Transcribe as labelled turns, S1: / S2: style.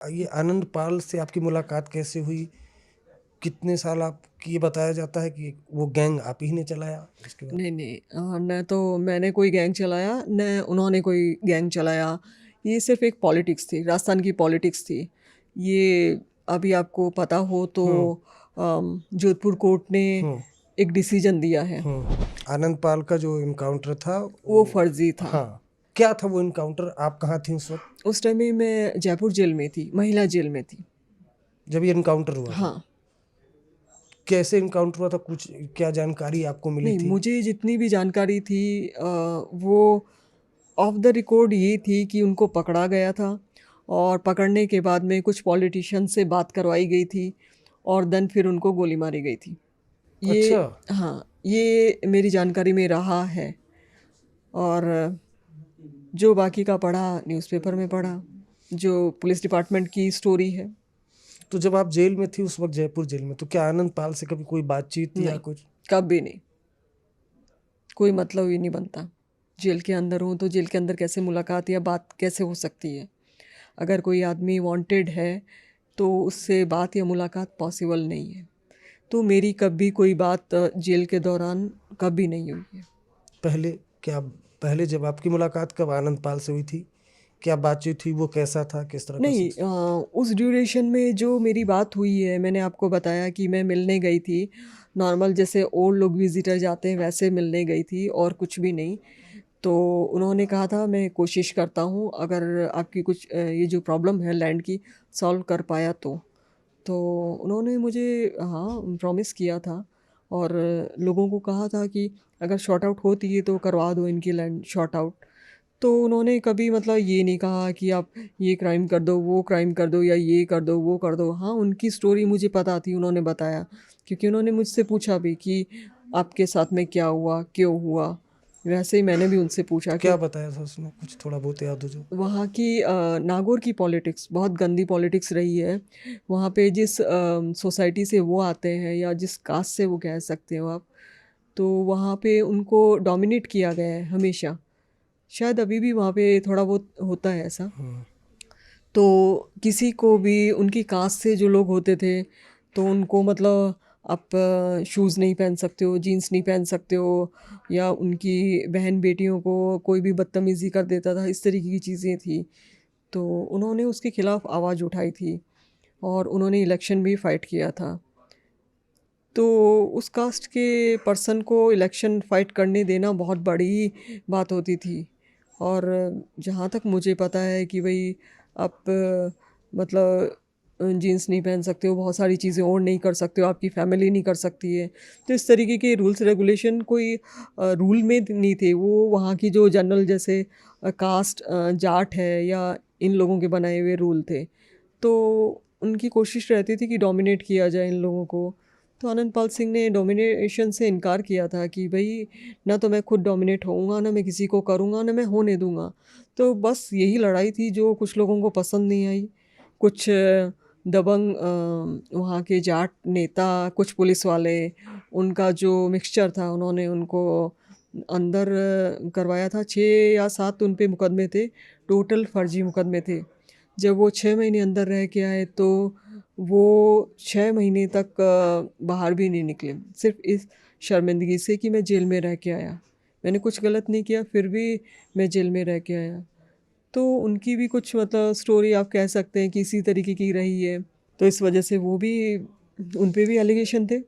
S1: ये आनंद पाल से आपकी मुलाकात कैसे हुई? कितने साल आपकी, ये बताया जाता है कि वो गैंग आप ही ने चलाया उसके बाद?
S2: नहीं, नहीं, न तो मैंने कोई गैंग चलाया, न उन्होंने कोई गैंग चलाया। ये सिर्फ़ एक पॉलिटिक्स थी, राजस्थान की पॉलिटिक्स थी। ये अभी आपको पता हो तो
S1: हुँ,
S2: जोधपुर कोर्ट ने
S1: हुँ,
S2: एक डिसीजन दिया है,
S1: हुँ। आनंद पाल का जो एनकाउंटर था
S2: वो
S1: वो,
S2: फर्ज़ी था।
S1: हाँ, क्या था वो एनकाउंटर? आप कहाँ थीं उस वक़्त
S2: उस टाइम में मैं जयपुर जेल में थी, महिला जेल में थी।
S1: जब ये एनकाउंटर हुआ था?
S2: हाँ,
S1: कैसे एनकाउंटर हुआ था? कुछ क्या जानकारी आपको मिली
S2: नहीं,
S1: थी?
S2: मुझे जितनी भी जानकारी थी वो ऑफ द रिकॉर्ड ये थी कि उनको पकड़ा गया था और पकड़ने के बाद में कुछ पॉलिटिशियन से बात करवाई गई थी और देन फिर उनको गोली मारी गई थी।
S1: अच्छा,
S2: ये हाँ, ये मेरी जानकारी में रहा है और जो बाकी का पढ़ा न्यूज़पेपर में पढ़ा, जो पुलिस डिपार्टमेंट की स्टोरी है।
S1: तो जब आप जेल में थी उस वक़्त, जयपुर जेल में, तो क्या आनंद पाल से कभी कोई बातचीत या
S2: नहीं,
S1: कुछ?
S2: कभी नहीं, कोई मतलब ही नहीं बनता। जेल के अंदर हूँ तो जेल के अंदर कैसे मुलाकात या बात कैसे हो सकती है? अगर कोई आदमी वांटेड है तो उससे बात या मुलाकात पॉसिबल नहीं है। तो मेरी कभी कोई बात जेल के दौरान कभी नहीं हुई है।
S1: पहले क्या, पहले जब आपकी मुलाकात कब आनंद पाल से हुई थी? क्या बातचीत हुई? वो कैसा था? किस तरह का
S2: नहीं,
S1: शख्स?
S2: उस ड्यूरेशन में जो मेरी बात हुई है, मैंने आपको बताया कि मैं मिलने गई थी, नॉर्मल जैसे और लोग विज़िटर जाते हैं वैसे मिलने गई थी और कुछ भी नहीं। तो उन्होंने कहा था मैं कोशिश करता हूँ अगर आपकी कुछ ये जो प्रॉब्लम है लैंड की सॉल्व कर पाया तो। तो उन्होंने मुझे हाँ, प्रॉमिस किया था और लोगों को कहा था कि अगर शॉर्ट आउट होती है तो करवा दो इनकी लैंड शॉर्ट आउट। तो उन्होंने कभी मतलब ये नहीं कहा कि आप ये क्राइम कर दो, वो क्राइम कर दो या ये कर दो, वो कर दो। हाँ, उनकी स्टोरी मुझे पता थी, उन्होंने बताया क्योंकि उन्होंने मुझसे पूछा भी कि आपके साथ में क्या हुआ, क्यों हुआ? वैसे ही मैंने भी उनसे पूछा
S1: क्या
S2: क्यों
S1: बताया था उसने? कुछ थोड़ा बहुत याद हो जो?
S2: वहाँ की नागौर की पॉलिटिक्स बहुत गंदी पॉलिटिक्स रही है। वहाँ पे जिस सोसाइटी से वो आते हैं या जिस कास्ट से वो कह सकते हो आप, तो वहाँ पे उनको डोमिनेट किया गया है हमेशा। शायद अभी भी वहाँ पे थोड़ा बहुत होता है ऐसा।
S1: हुँ,
S2: तो किसी को भी उनकी कास्ट से जो लोग होते थे, तो उनको मतलब आप शूज़ नहीं पहन सकते हो, जीन्स नहीं पहन सकते हो या उनकी बहन-बेटियों को कोई भी बदतमीज़ी कर देता था, इस तरीके की चीज़ें थी। तो उन्होंने उसके खिलाफ आवाज़ उठाई थी और उन्होंने इलेक्शन भी फाइट किया था। तो उस कास्ट के पर्सन को इलेक्शन फाइट करने देना बहुत बड़ी बात होती थी और जहाँ तक मुझे पता है कि भाई आप मतलब जीन्स नहीं पहन सकते हो, बहुत सारी चीज़ें और नहीं कर सकते हो, आपकी फैमिली नहीं कर सकती है। तो इस तरीके के रूल्स रेगुलेशन कोई रूल में नहीं थे, वो वहाँ की जो जनरल जैसे कास्ट जाट है या इन लोगों के बनाए हुए रूल थे। तो उनकी कोशिश रहती थी कि डोमिनेट किया जाए इन लोगों को। तो आनंदपाल सिंह ने डोमिनेशन से इनकार किया था कि भई ना तो मैं खुद डोमिनेट होऊँगा, ना मैं किसी को करूँगा, ना मैं होने दूँगा। तो बस यही लड़ाई थी जो कुछ लोगों को पसंद नहीं आई। कुछ दबंग वहाँ के जाट नेता, कुछ पुलिस वाले, उनका जो मिक्सचर था उन्होंने उनको अंदर करवाया था। 6 या 7 उन पे मुकदमे थे, टोटल फर्जी मुकदमे थे। जब वो 6 महीने अंदर रह के आए तो वो 6 महीने तक बाहर भी नहीं निकले। सिर्फ़ इस शर्मिंदगी से कि मैं जेल में रह के आया। मैंने कुछ गलत नहीं किया फिर भी मैं जेल में रह के आया। तो उनकी भी कुछ मतलब स्टोरी आप कह सकते हैं कि इसी तरीके की रही है। तो इस वजह से वो भी उन पे भी एलिगेशन थे।